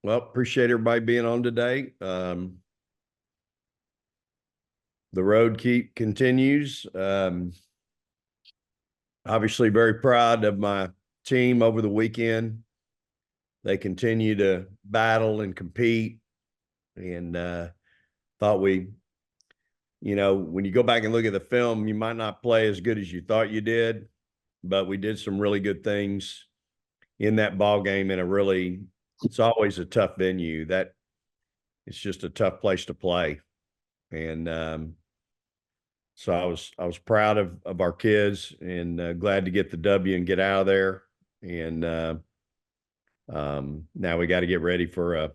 Well, appreciate everybody being on today. The road continues. Obviously very proud of my team over the weekend. They continue to battle and compete, and thought when you go back and look at the film, you might not play as good as you thought you did, but we did some really good things in that ball game. It's always a tough venue. That it's just a tough place to play. And so I was proud of our kids, and glad to get the W and get out of there. And now we got to get ready for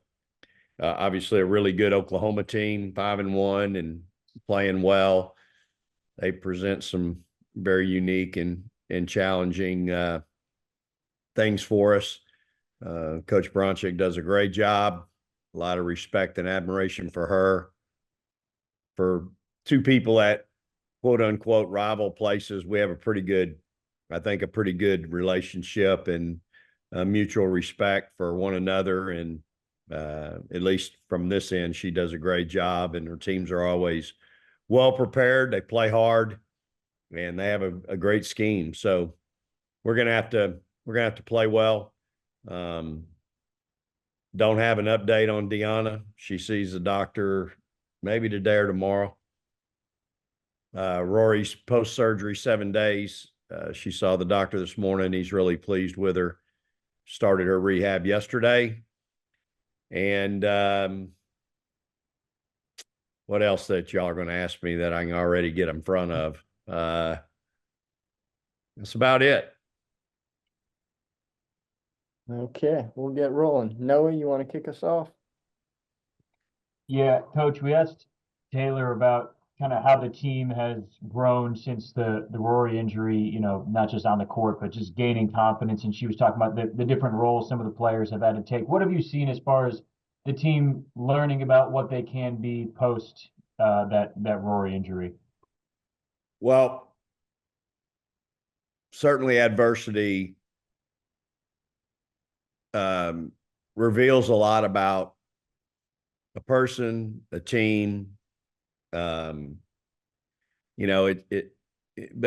obviously a really good Oklahoma team, 5-1 and playing well. They present some very unique and challenging things for us. Coach Bronchick does a great job. A lot of respect and admiration for her. For two people at quote unquote rival places, we have a pretty good relationship and mutual respect for one another. And at least from this end, she does a great job, and her teams are always well prepared. They play hard, and they have a great scheme. So we're gonna have to play well. Don't have an update on Deanna. She sees the doctor maybe today or tomorrow. Rory's post-surgery 7 days. She saw the doctor this morning. He's really pleased with her. Started her rehab yesterday. And what else that y'all are going to ask me that I can already get in front of? That's about it. Okay, we'll get rolling. Noah, you want to kick us off? Yeah, Coach, we asked Taylor about kind of how the team has grown since the Rory injury, not just on the court, but just gaining confidence. And she was talking about the different roles some of the players have had to take. What have you seen as far as the team learning about what they can be post that Rory injury? Well, certainly adversity reveals a lot about a person, a team. But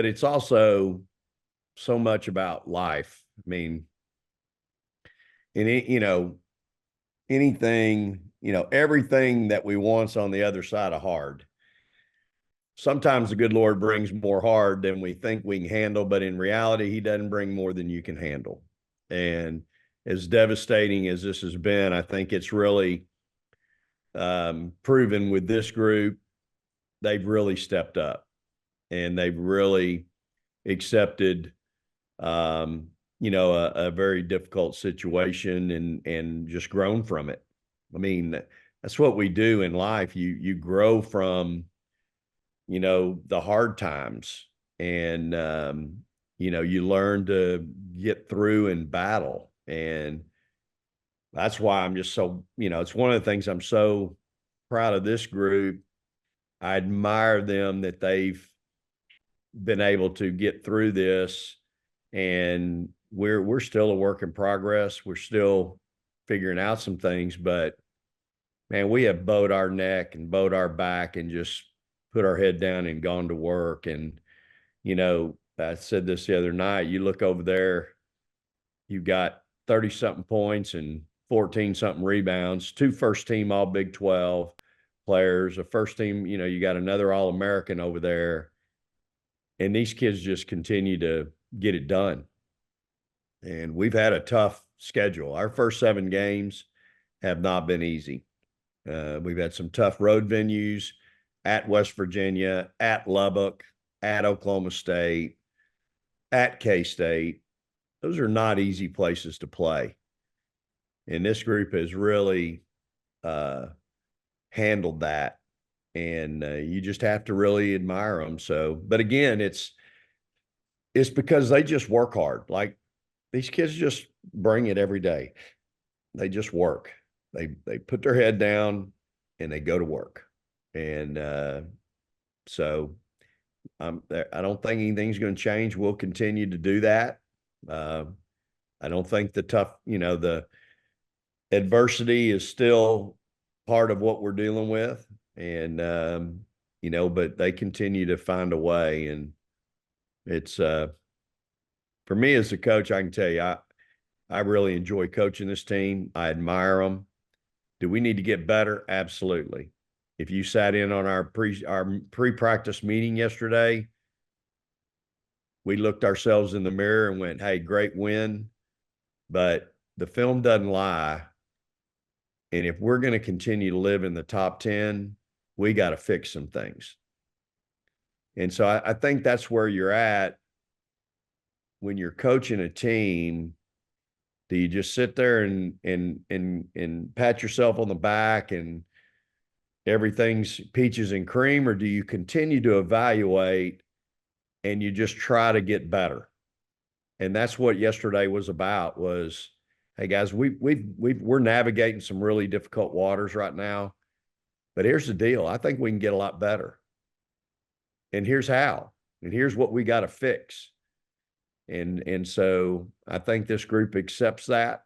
it's also so much about life. I mean, anything, everything that we want's on the other side of hard. Sometimes the good Lord brings more hard than we think we can handle, but in reality, he doesn't bring more than you can handle. And as devastating as this has been, I think it's really proven with this group. They've really stepped up, and they've really accepted, a very difficult situation and just grown from it. I mean, that's what we do in life. You grow from, the hard times, and, you learn to get through and battle. And that's why I'm just so, it's one of the things I'm so proud of this group. I admire them that they've been able to get through this, and we're still a work in progress. We're still figuring out some things, but man, we have bowed our neck and bowed our back and just put our head down and gone to work. And, I said this the other night, you look over there, you've got 30 something points and 14 something rebounds, 2 first team all Big 12 players, a first team, you got another All-American over there. And these kids just continue to get it done. And we've had a tough schedule. Our first 7 games have not been easy. We've had some tough road venues at West Virginia, at Lubbock, at Oklahoma State, at K-State. Those are not easy places to play. And this group has really handled that. And you just have to really admire them. So, but again, it's because they just work hard. Like, these kids just bring it every day. They just work. They put their head down and they go to work. And so I don't think anything's going to change. We'll continue to do that. I don't think the adversity is still part of what we're dealing with. And, but they continue to find a way. And it's, for me as a coach, I can tell you, I really enjoy coaching this team. I admire them. Do we need to get better? Absolutely. If you sat in on our pre-practice meeting yesterday, we looked ourselves in the mirror and went, hey, great win, but the film doesn't lie. And if we're going to continue to live in the top 10, we got to fix some things. And so I think that's where you're at when you're coaching a team. Do you just sit there and pat yourself on the back and everything's peaches and cream, or do you continue to evaluate and you just try to get better? And that's what yesterday was about. Was, hey guys, we're navigating some really difficult waters right now, but here's the deal. I think we can get a lot better. And here's how. And here's what we got to fix. And so I think this group accepts that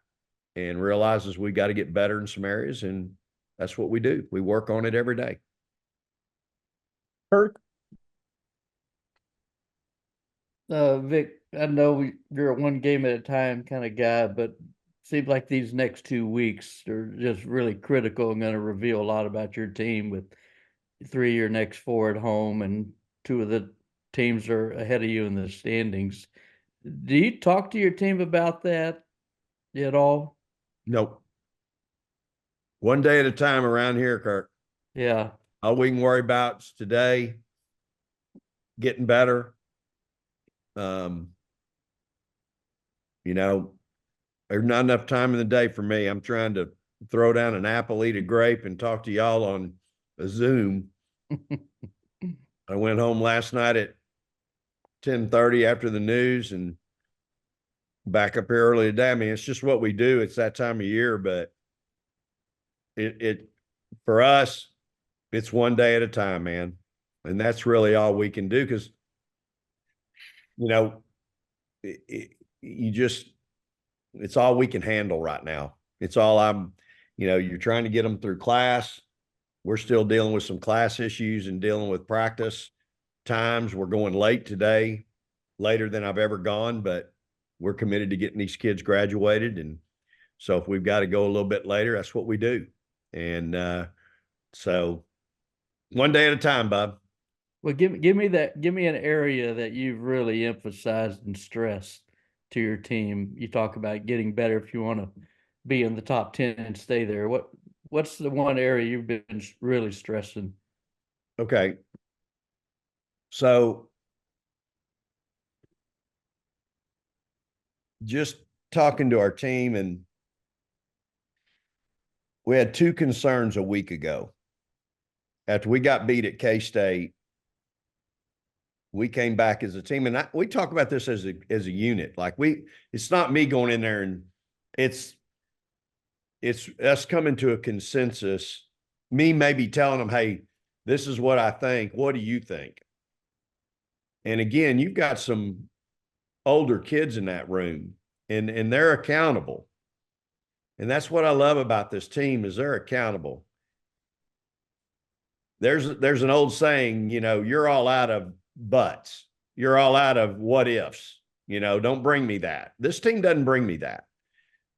and realizes we got to get better in some areas, and that's what we do. We work on it every day. Kirk? Vic, I know you're a one game at a time kind of guy, but seems like these next 2 weeks are just really critical and going to reveal a lot about your team, with 3 of your next 4 at home and 2 of the teams are ahead of you in the standings. Do you talk to your team about that at all? Nope. One day at a time around here, Kirk. Yeah. All we can worry about is today, getting better. There's not enough time in the day for me. I'm trying to throw down an apple, eat a grape, and talk to y'all on a Zoom. I went home last night at 10:30 after the news and back up here early today. I mean, it's just what we do. It's that time of year, but it for us, it's one day at a time, man. And that's really all we can do, because, it's all we can handle right now. It's all you're trying to get them through class. We're still dealing with some class issues and dealing with practice times. We're going late today, later than I've ever gone, but we're committed to getting these kids graduated. And so if we've got to go a little bit later, that's what we do. And so one day at a time, Bob. Well, give me an area that you've really emphasized and stressed to your team. You talk about getting better if you want to be in the top 10 and stay there. What's the one area you've been really stressing? Okay. So just talking to our team, and we had 2 concerns a week ago. After we got beat at K-State, we came back as a team, and we talk about this as a unit. Like, it's not me going in there, and it's us coming to a consensus. Me maybe telling them, hey, this is what I think. What do you think? And again, you've got some older kids in that room, and they're accountable. And that's what I love about this team, is they're accountable. There's an old saying, you're all out of buts. You're all out of what ifs. Don't bring me that. This team doesn't bring me that.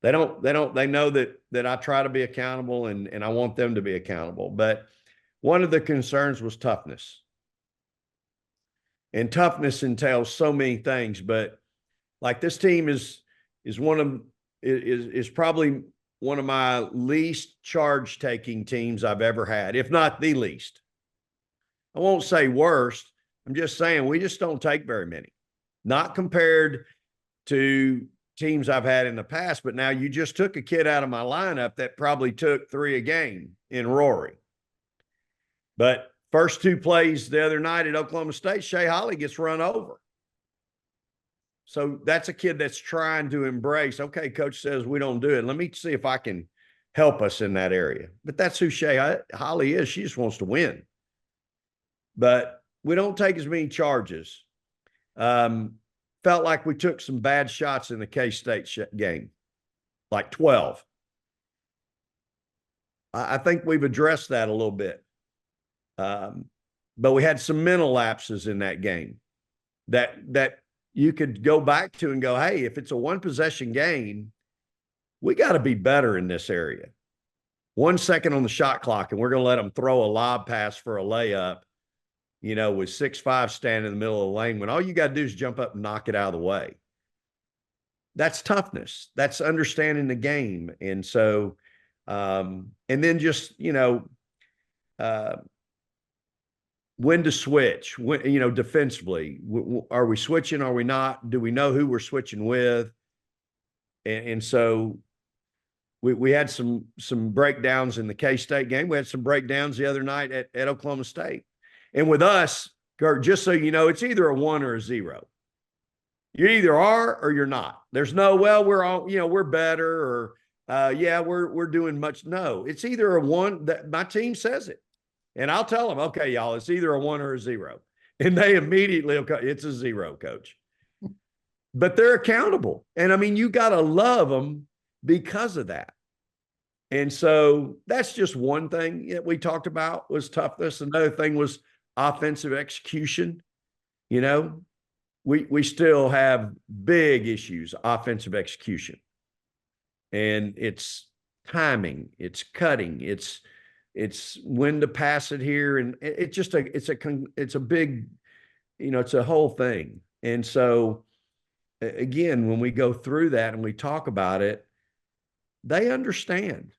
They know that I try to be accountable, and I want them to be accountable. But one of the concerns was toughness. And toughness entails so many things, but like, this team is probably one of my least charge taking teams I've ever had, if not the least. I won't say worst. I'm just saying we just don't take very many, not compared to teams I've had in the past. But now you just took a kid out of my lineup that probably took 3 a game in Rory. But first 2 plays the other night at Oklahoma State, Shaye gets run over. So that's a kid that's trying to embrace, okay, coach says we don't do it. Let me see if I can help us in that area. But that's who Shaye is. She just wants to win. But we don't take as many charges. Felt like we took some bad shots in the K-State game, like 12. I think we've addressed that a little bit. But we had some mental lapses in that game that you could go back to and go, hey, if it's a one possession game, we got to be better in this area. 1 second on the shot clock, and we're going to let them throw a lob pass for a layup, with 6'5" standing in the middle of the lane when all you got to do is jump up and knock it out of the way. That's toughness. That's understanding the game. And so, and then just, when to switch, when, defensively, are we switching? Are we not? Do we know who we're switching with? And so we had some breakdowns in the K-State game. We had some breakdowns the other night at Oklahoma State. And with us, Kurt, just so you know, it's either a 1 or a 0. You either are or you're not. There's no, well, we're all, we're better, or yeah, we're doing much. No, it's either a 1. That my team says it. And I'll tell them, okay, y'all, it's either a 1 or a 0. And they immediately, it's a 0, coach. But they're accountable. And I mean, you got to love them because of that. And so that's just one thing that we talked about was toughness. Another thing was offensive execution. We still have big issues, offensive execution. And it's timing, it's cutting, it's when to pass it here. And it's a big, it's a whole thing. And so again, when we go through that and we talk about it, they understand.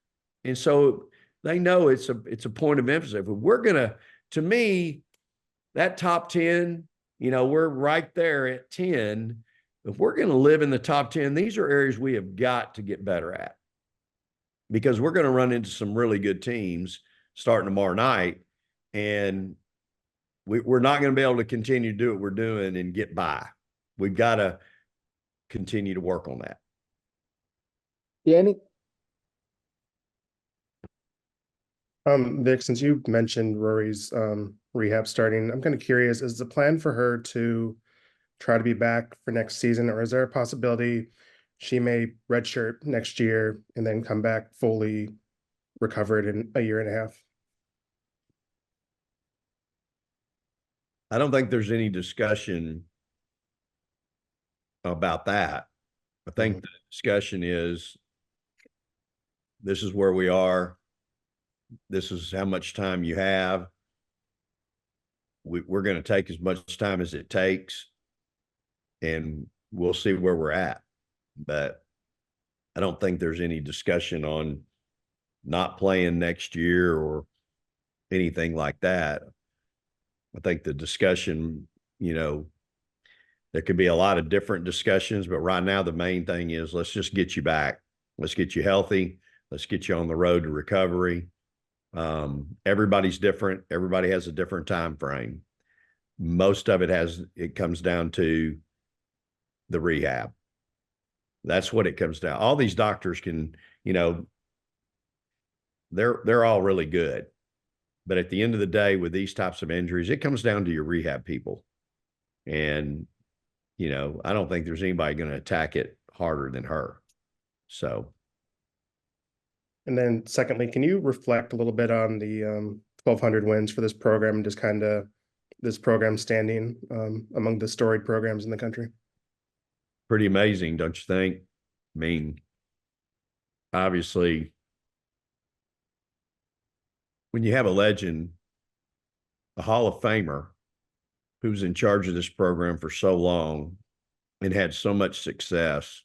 And so they know it's a point of emphasis. If we're to me, that top 10, we're right there at 10. If we're going to live in the top 10, these are areas we have got to get better at, because we're going to run into some really good teams starting tomorrow night. And we're not going to be able to continue to do what we're doing and get by. We've got to continue to work on that. Danny? Vic, since you mentioned Rory's rehab starting, I'm kind of curious, is the plan for her to try to be back for next season, or is there a possibility she may redshirt next year and then come back fully recovered in a year and a half? I don't think there's any discussion about that. I think the discussion is, this is where we are. This is how much time you have. We're going to take as much time as it takes, and we'll see where we're at. But I don't think there's any discussion on not playing next year or anything like that. I think the discussion, there could be a lot of different discussions, but right now the main thing is, let's just get you back. Let's get you healthy. Let's get you on the road to recovery. Everybody's different. Everybody has a different time frame. Most of it comes down to the rehab. That's what it comes down. All these doctors can, they're all really good. But at the end of the day, with these types of injuries, it comes down to your rehab people. And, I don't think there's anybody going to attack it harder than her. So. And then secondly, can you reflect a little bit on the 1,200 wins for this program and just kind of this program standing among the storied programs in the country? Pretty amazing, don't you think? I mean, obviously, when you have a legend, a Hall of Famer, who's in charge of this program for so long and had so much success.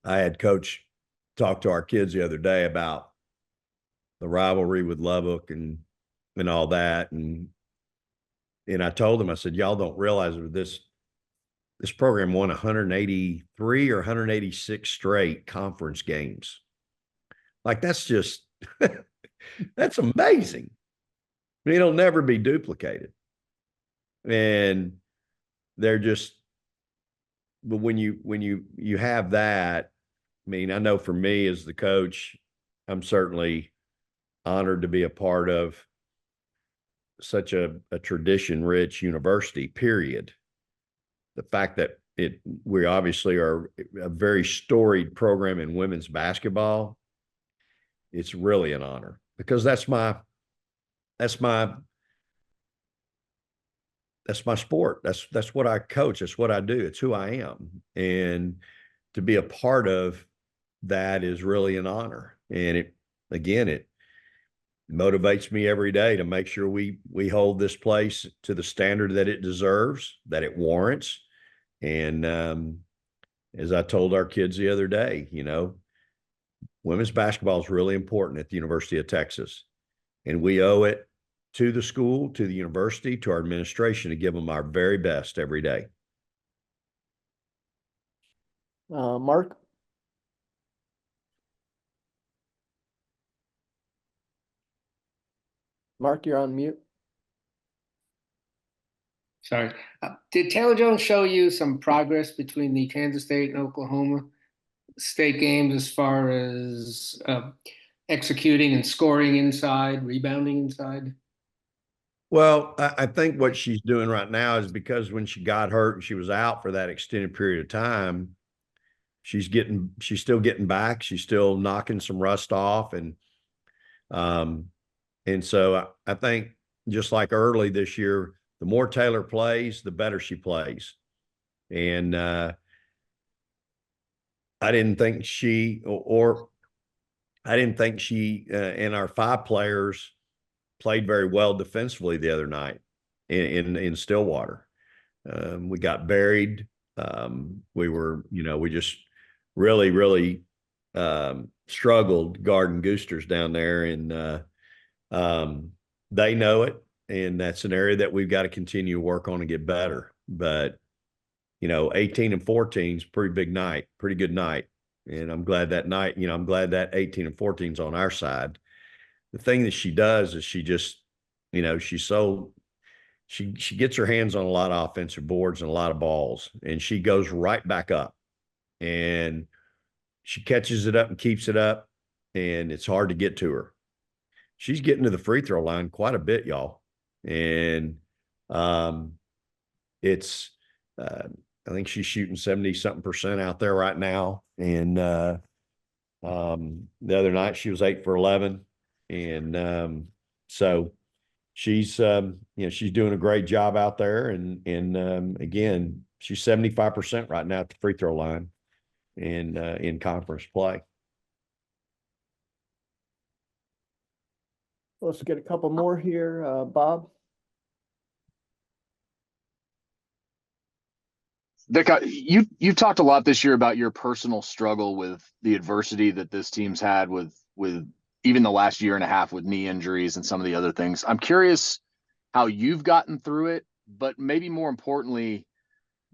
I had Coach talk to our kids the other day about the rivalry with Lubbock and all that. And I told them, I said, y'all don't realize this program won 183 or 186 straight conference games. Like, that's just, that's amazing. I mean, it'll never be duplicated. And they're just, but when you have that, I mean, I know for me as the coach, I'm certainly honored to be a part of such a tradition-rich university, period. The fact that we obviously are a very storied program in women's basketball. It's really an honor because that's my sport. That's what I coach. That's what I do. It's who I am. And to be a part of that is really an honor. And it motivates me every day to make sure we hold this place to the standard that it deserves, that it warrants. And as I told our kids the other day, women's basketball is really important at the University of Texas. And we owe it to the school, to the university, to our administration to give them our very best every day. Mark? Mark, you're on mute. Sorry. Did Taylor Jones show you some progress between the Kansas State and Oklahoma State games as far as executing and scoring inside, rebounding inside? Well, I think what she's doing right now is because when she got hurt and she was out for that extended period of time, she's still getting back. She's still knocking some rust off. And so I think just like early this year, the more Taylor plays, the better she plays. And I didn't think she and our 5 players played very well defensively the other night in Stillwater. We got buried. We just really struggled guarding Goosters down there, and they know it, and that's an area that we've got to continue to work on and get better. But 18 and 14 is a pretty big night, pretty good night, and I'm glad that 18 and 14 is on our side. The thing that she does is she just, she gets her hands on a lot of offensive boards and a lot of balls, and she goes right back up, and she catches it up and keeps it up, and it's hard to get to her. She's getting to the free throw line quite a bit, y'all. And I think she's shooting 70-something% out there right now. And the other night she was 8 for 11. And so she's doing a great job out there. And again, she's 75% right now at the free throw line and in conference play. Let's get a couple more here. Bob? Vic, you've talked a lot this year about your personal struggle with the adversity that this team's had with even the last year and a half with knee injuries and some of the other things. I'm curious how you've gotten through it, but maybe more importantly,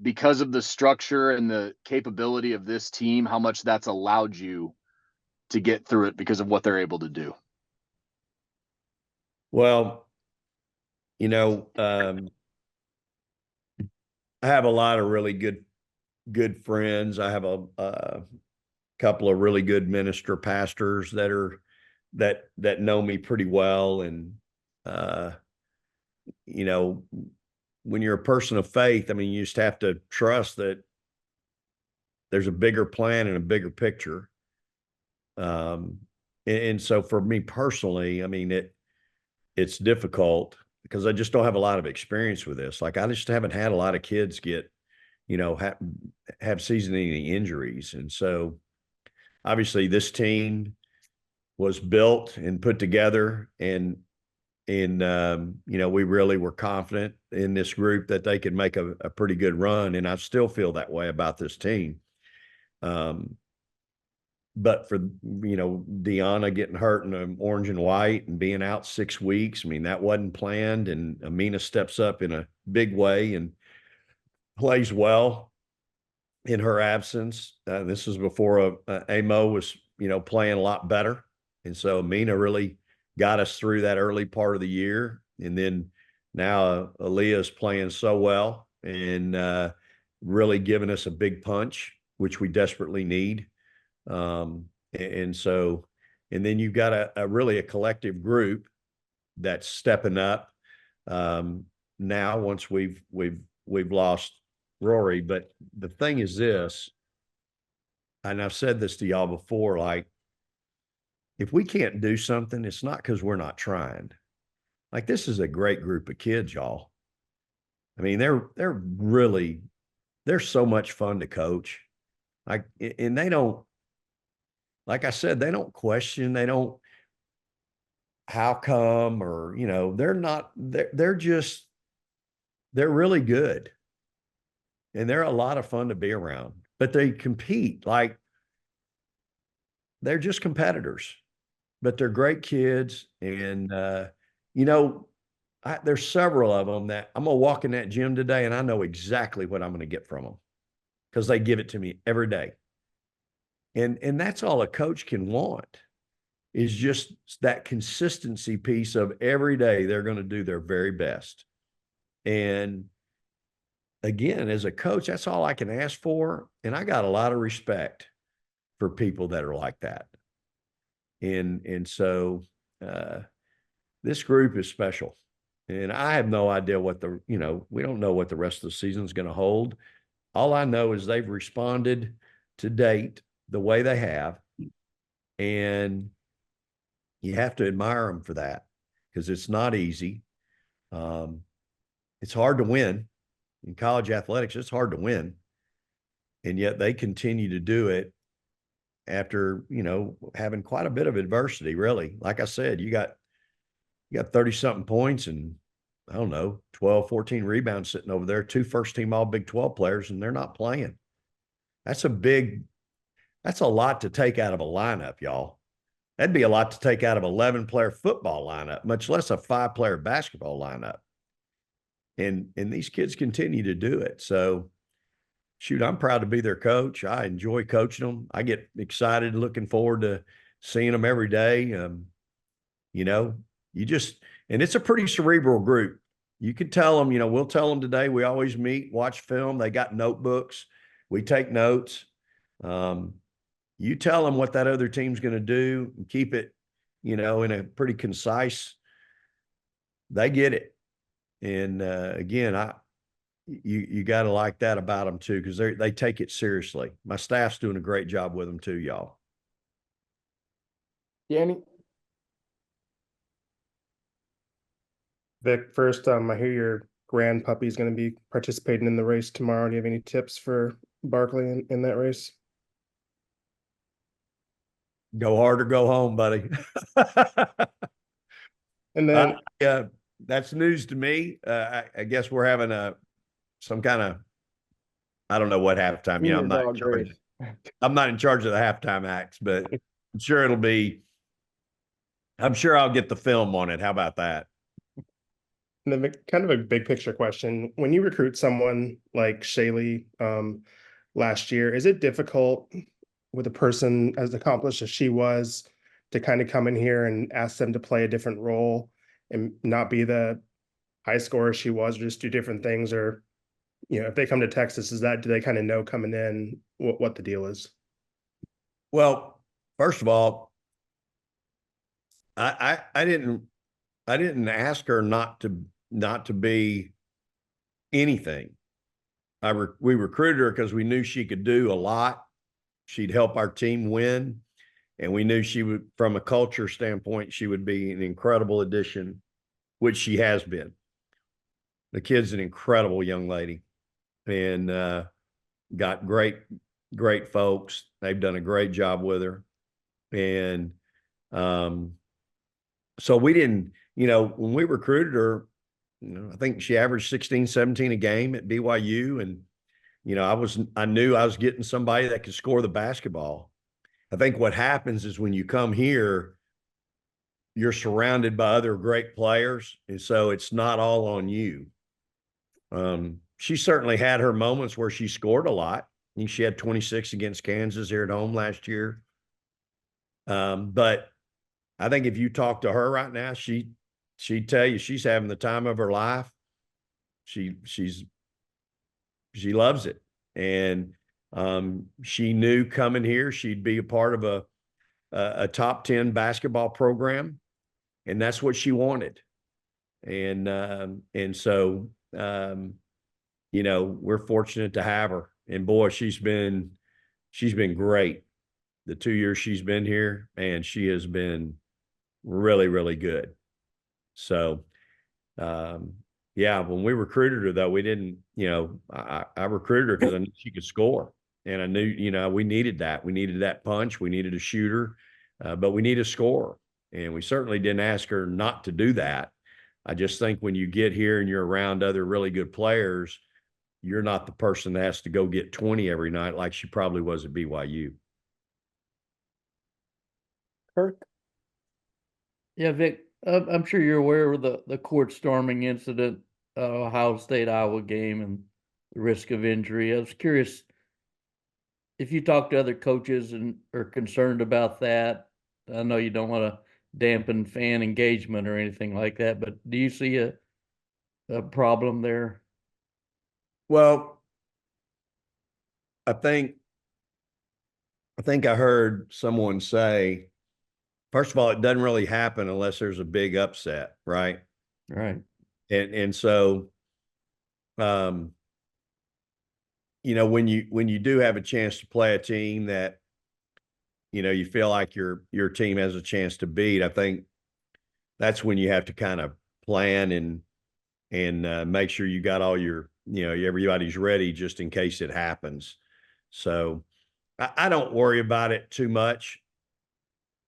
because of the structure and the capability of this team, how much that's allowed you to get through it because of what they're able to do. Well, I have a lot of really good friends. I have a couple of really good pastors that know me pretty well. And, when you're a person of faith, I mean, you just have to trust that there's a bigger plan and a bigger picture. And so for me personally, I mean, it's difficult because I just don't have a lot of experience with this. Like, I just haven't had a lot of kids get, have season-ending injuries. And so obviously this team was built and put together, and we really were confident in this group that they could make a pretty good run. And I still feel that way about this team. But for, Deanna getting hurt in the orange and white and being out 6 weeks, I mean, that wasn't planned. And Amina steps up in a big way and plays well in her absence. This was before Amo was, playing a lot better. And so Amina really got us through that early part of the year. And then now Aaliyah's playing so well and really giving us a big punch, which we desperately need. And then you've got a collective group that's stepping up now once we've lost Rory. But the thing is this, and I've said this to y'all before, like, if we can't do something, it's not because we're not trying. Like, this is a great group of kids, y'all. I mean, they're so much fun to coach. Like, and they don't, like I said, they don't question, they don't, how come, or, they're not, they're just, they're really good. And they're a lot of fun to be around, but they compete. Like, they're just competitors, but they're great kids. And, there's several of them that I'm going to walk in that gym today and I know exactly what I'm going to get from them because they give it to me every day. And that's all a coach can want, is just that consistency piece of every day they're going to do their very best. And again, as a coach, that's all I can ask for. And I got a lot of respect for people that are like that. And so this group is special. And I have no idea what we don't know what the rest of the season is going to hold. All I know is they've responded to date the way they have. And you have to admire them for that, because it's not easy. It's hard to win in college athletics. It's hard to win. And yet they continue to do it after, having quite a bit of adversity, really. Like I said, you got 30 something points and I don't know, 12, 14 rebounds sitting over there, 2 first-team all Big 12 players, and they're not playing. That's a lot to take out of a lineup, y'all. That'd be a lot to take out of 11-player football lineup, much less a 5-player basketball lineup. And these kids continue to do it. So, shoot, I'm proud to be their coach. I enjoy coaching them. I get excited, looking forward to seeing them every day. And it's a pretty cerebral group. You can tell them, we'll tell them today, we always meet, watch film. They got notebooks. We take notes. You tell them what that other team's going to do and keep it, in a pretty concise, they get it. And again, you got to like that about them too, because they take it seriously. My staff's doing a great job with them too, y'all. Danny? Vic, first, I hear your grand puppy is going to be participating in the race tomorrow. Do you have any tips for Barkley in that race? Go hard or go home, buddy. And then that's news to me. I guess we're having some kind of, I don't know what halftime. I'm not in charge of the halftime acts, but I'm sure I'll get the film on it. How about that? And then kind of a big picture question. When you recruit someone like Shaye last year, is it difficult with a person as accomplished as she was to kind of come in here and ask them to play a different role and not be the high scorer she was, or just do different things? Or, if they come to Texas, do they kind of know coming in what the deal is? Well, first of all, I didn't ask her not to be anything. We recruited her because we knew she could do a lot. She'd help our team win. And we knew she would, from a culture standpoint, she would be an incredible addition, which she has been. The kid's an incredible young lady and got great folks. They've done a great job with her. And so we didn't, when we recruited her, I think she averaged 16, 17 a game at BYU. And, I knew I was getting somebody that could score the basketball. I think what happens is when you come here, you're surrounded by other great players. And so it's not all on you. She certainly had her moments where she scored a lot. I think she had 26 against Kansas here at home last year. But I think if you talk to her right now, she'd tell you she's having the time of her life. She loves it. And she knew coming here, she'd be a part of a top 10 basketball program. And that's what she wanted. And so, we're fortunate to have her. And boy, she's been great. the 2 years she's been here, and she has been really, really good. So, yeah, when we recruited her, though, we didn't, I recruited her because I knew she could score. And I knew, we needed that. We needed that punch. We needed a shooter, but we need a scorer. And we certainly didn't ask her not to do that. I just think when you get here and you're around other really good players, you're not the person that has to go get 20 every night like she probably was at BYU. Kirk? Yeah, Vic, I'm sure you're aware of the court storming incident, Ohio State Iowa game and the risk of injury. I was curious if you talk to other coaches and are concerned about that. I know you don't want to dampen fan engagement or anything like that, but do you see a problem there? Well, I think I heard someone say, first of all, it doesn't really happen unless there's a big upset, right? Right. And so, when you do have a chance to play a team that, you feel like your team has a chance to beat, I think that's when you have to kind of plan and make sure you got all your, everybody's ready just in case it happens. So I don't worry about it too much.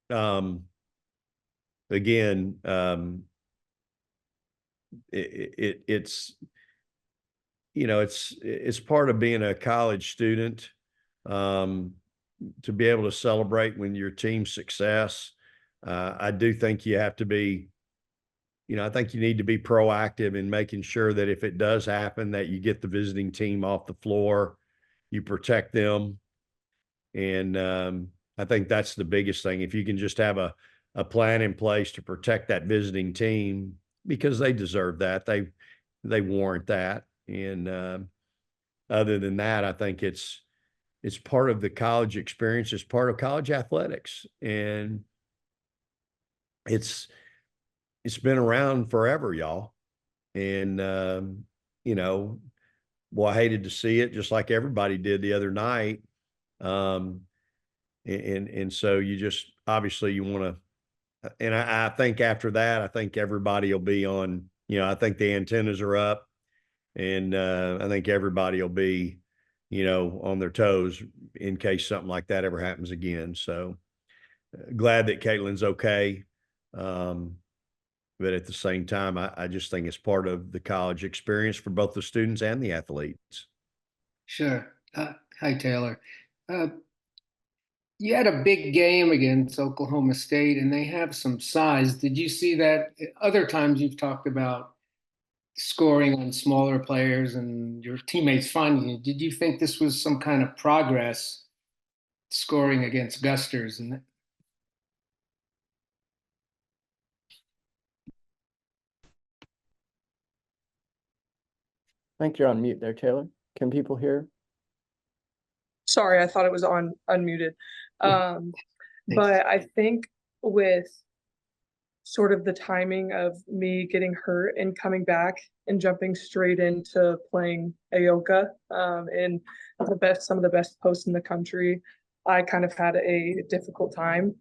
Again, it's it's part of being a college student, to be able to celebrate when your team's success. I do think you have to be, I think you need to be proactive in making sure that if it does happen, that you get the visiting team off the floor, you protect them. And I think that's the biggest thing. If you can just have a plan in place to protect that visiting team, because they deserve that. They warrant that. And other than that, I think it's part of the college experience. It's part of college athletics. And it's been around forever, y'all. And, well, I hated to see it just like everybody did the other night. And so you just, obviously you want to, and I think after that, I think everybody will be on, I think the antennas are up, and I think everybody will be, on their toes in case something like that ever happens again. So glad that Caitlin's okay. But at the same time, I just think it's part of the college experience for both the students and the athletes. Sure. Hi, Taylor. You had a big game against Oklahoma State, and they have some size. Did you see that? Other times you've talked about scoring on smaller players and your teammates finding you. Did you think this was some kind of progress scoring against Gusters? And I think you're on mute there, Taylor. Can people hear? Sorry, I thought it was on unmuted. But I think with sort of the timing of me getting hurt and coming back and jumping straight into playing Ayoka in some of the best posts in the country, I kind of had a difficult time.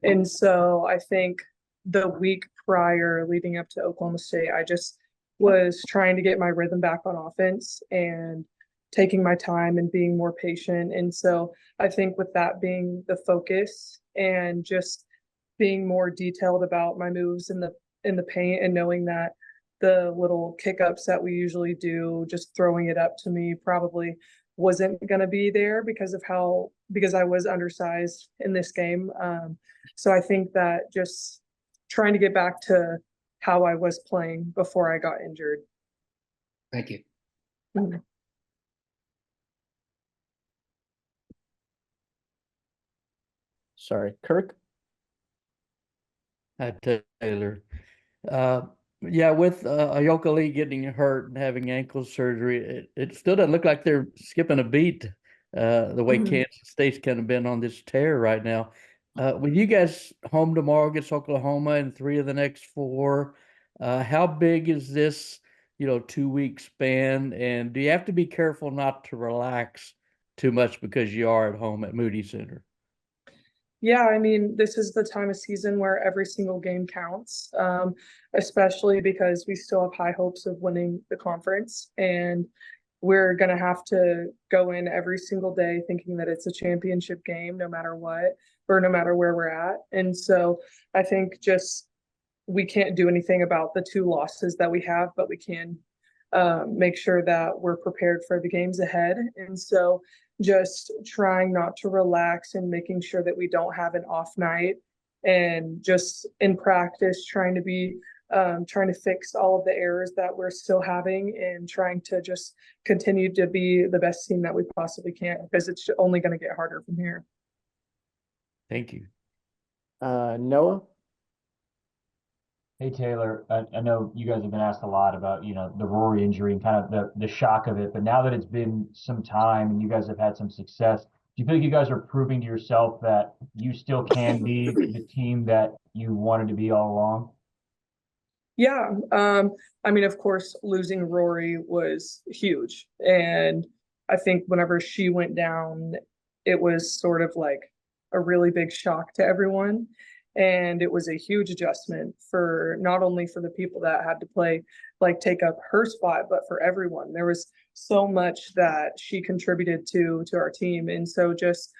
And so I think the week prior leading up to Oklahoma State, I just was trying to get my rhythm back on offense and taking my time and being more patient. And so I think with that being the focus and just being more detailed about my moves in the paint and knowing that the little kick ups that we usually do, just throwing it up to me probably wasn't going to be there because I was undersized in this game. So I think that just trying to get back to how I was playing before I got injured. thank you. Mm-hmm. Sorry, Kirk? Hi, Taylor. Yeah, with Ayoka Lee getting hurt and having ankle surgery, it still doesn't look like they're skipping a beat the way Kansas State's kind of been on this tear right now. With you guys home tomorrow against Oklahoma and 3 of the next 4, how big is this, 2-week span? And do you have to be careful not to relax too much because you are at home at Moody Center? Yeah, I mean, this is the time of season where every single game counts, especially because we still have high hopes of winning the conference. And we're going to have to go in every single day thinking that it's a championship game, no matter what, or no matter where we're at. And so I think just we can't do anything about the two losses that we have, but we can make sure that we're prepared for the games ahead. And so just trying not to relax and making sure that we don't have an off night, and just in practice trying to fix all of the errors that we're still having, and trying to just continue to be the best team that we possibly can, because it's only going to get harder from here. Thank you. Noah? Hey Taylor, I know you guys have been asked a lot about, the Rory injury and kind of the shock of it, but now that it's been some time and you guys have had some success, do you feel like you guys are proving to yourself that you still can be the team that you wanted to be all along? Yeah, I mean, of course, losing Rory was huge. And I think whenever she went down, it was sort of like a really big shock to everyone. And it was a huge adjustment for not only for the people that had to play, like take up her spot, but for everyone. There was so much that she contributed to our team. And so just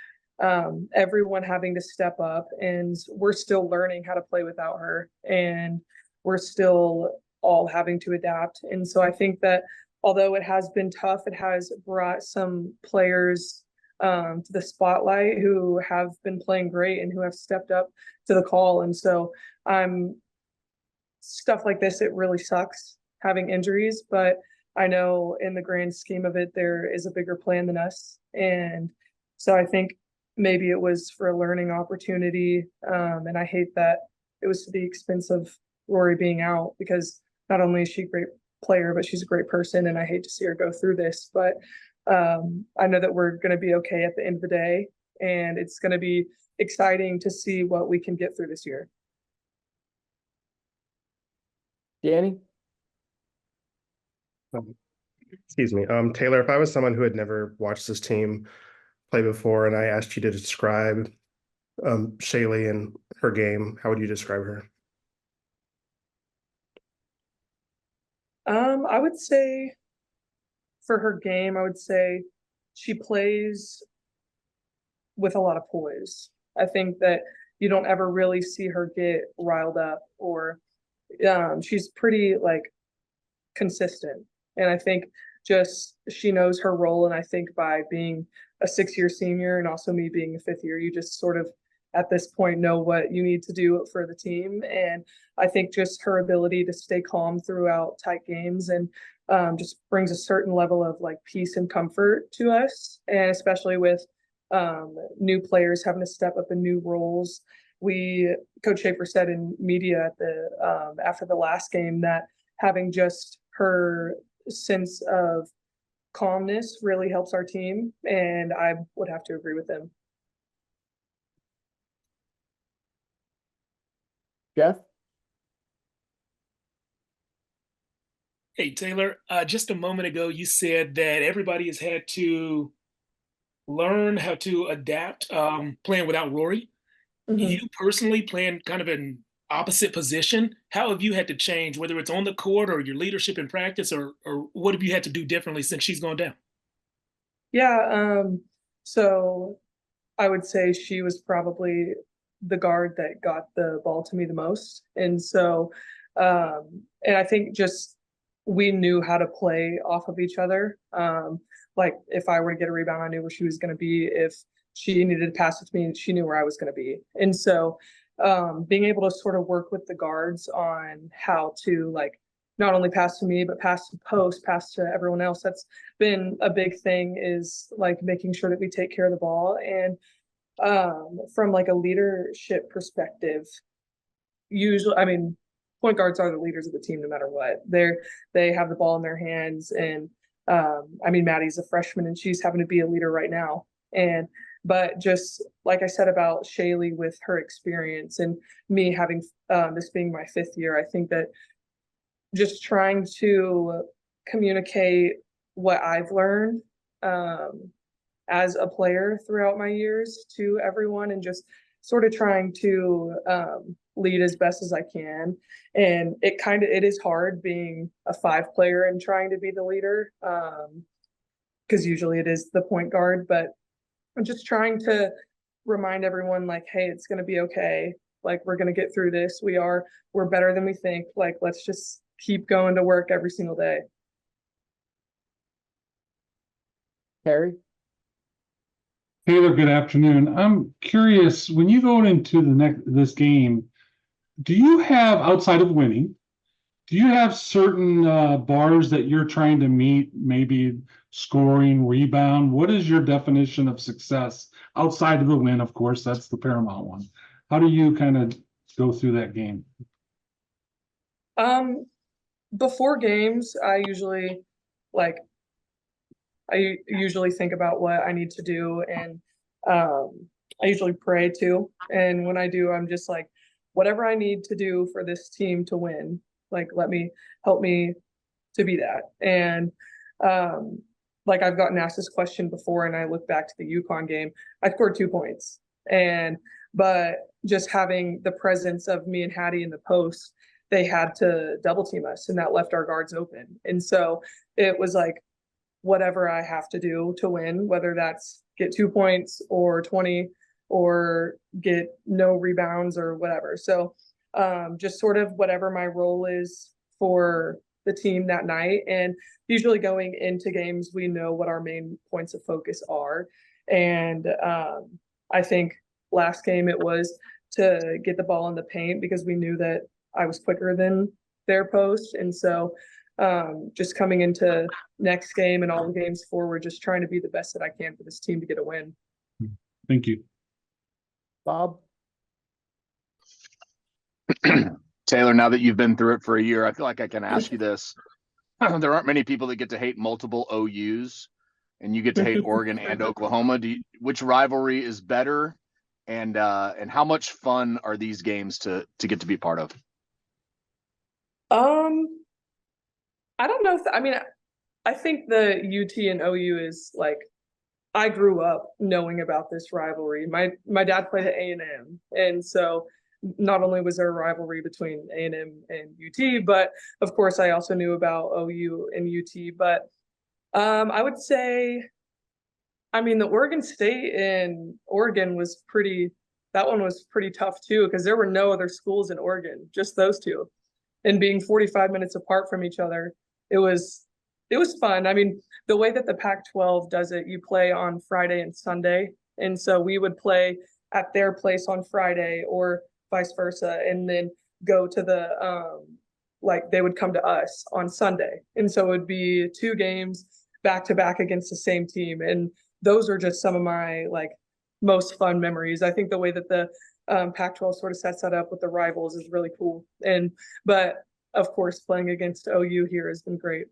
everyone having to step up, and we're still learning how to play without her. And we're still all having to adapt. And so I think that although it has been tough, it has brought some players to the spotlight who have been playing great and who have stepped up to the call. And so stuff like this, it really sucks having injuries, but I know in the grand scheme of it, there is a bigger plan than us. And so I think maybe it was for a learning opportunity. And I hate that it was to the expense of Rory being out, because not only is she a great player, but she's a great person, and I hate to see her go through this. But I know that we're going to be okay at the end of the day, and it's going to be exciting to see what we can get through this year. Danny? Excuse me. Taylor, if I was someone who had never watched this team play before and I asked you to describe Shaye and her game, how would you describe her? I would say for her game, I would say she plays with a lot of poise. I think that you don't ever really see her get riled up, or she's pretty like consistent. And I think just she knows her role. And I think by being a 6-year senior and also me being a 5th year, you just sort of at this point know what you need to do for the team. And I think just her ability to stay calm throughout tight games, and just brings a certain level of like peace and comfort to us. And especially with new players having to step up in new roles. Coach Schaefer said in media at the after the last game that having just her sense of calmness really helps our team, and I would have to agree with him. Jeff? Hey, Taylor, just a moment ago, you said that everybody has had to learn how to adapt playing without Rory. Mm-hmm. You personally playing kind of an opposite position. How have you had to change, whether it's on the court or your leadership in practice, or what have you had to do differently since she's gone down? Yeah, so I would say she was probably the guard that got the ball to me the most. And so, and I think just we knew how to play off of each other. Like if I were to get a rebound, I knew where she was going to be. If she needed to pass it to me, she knew where I was going to be. And so, being able to sort of work with the guards on how to like not only pass to me, but pass to post, pass to everyone else. That's been a big thing, is like making sure that we take care of the ball. And from like a leadership perspective, usually, I mean, point guards are the leaders of the team no matter what. They have the ball in their hands. And I mean, Maddie's a freshman and she's having to be a leader right now. But just like I said about Shaye with her experience, and me having this being my 5th year, I think that just trying to communicate what I've learned as a player throughout my years to everyone, and just sort of trying to lead as best as I can. And it is hard being a 5 player and trying to be the leader, because usually it is the point guard, but I'm just trying to remind everyone, like, hey, it's going to be okay. Like, we're going to get through this. We're better than we think. Like, let's just keep going to work every single day. Harry? Taylor, good afternoon. I'm curious, when you go into this game, do you have, outside of winning, do you have certain bars that you're trying to meet, maybe scoring, rebound? What is your definition of success outside of the win? Of course, that's the paramount one. How do you kind of go through that game? Before games, I usually think about what I need to do, and I usually pray too. And when I do, I'm just like, whatever I need to do for this team to win, like, help me to be that. And like, I've gotten asked this question before, and I look back to the UConn game. I scored 2 points, but just having the presence of me and Hattie in the post, they had to double team us, and that left our guards open. And so it was like, whatever I have to do to win, whether that's get 2 points or 20 or get no rebounds or whatever. So just sort of whatever my role is for the team that night. And usually going into games, we know what our main points of focus are. And I think last game it was to get the ball in the paint, because we knew that I was quicker than their post. And so just coming into next game and all the games forward, just trying to be the best that I can for this team to get a win. Thank you. Bob? Taylor, now that you've been through it for a year, I feel like I can ask you this. There aren't many people that get to hate multiple OUs, and you get to hate Oregon and Oklahoma. Which rivalry is better, and how much fun are these games to get to be part of? I don't know I think the UT and OU is like, I grew up knowing about this rivalry. My dad played at A&M, and so not only was there a rivalry between A&M and UT, but of course I also knew about OU and UT. But I would say, the Oregon State and Oregon that one was pretty tough too, because there were no other schools in Oregon, just those two. And being 45 minutes apart from each other, it was fun. The way that the Pac-12 does it, you play on Friday and Sunday. And so we would play at their place on Friday or vice versa, and then go to they would come to us on Sunday. And so it would be 2 games back to back against the same team. And those are just some of my most fun memories. I think the way that the Pac-12 sort of sets that up with the rivals is really cool. But of course, playing against OU here has been great.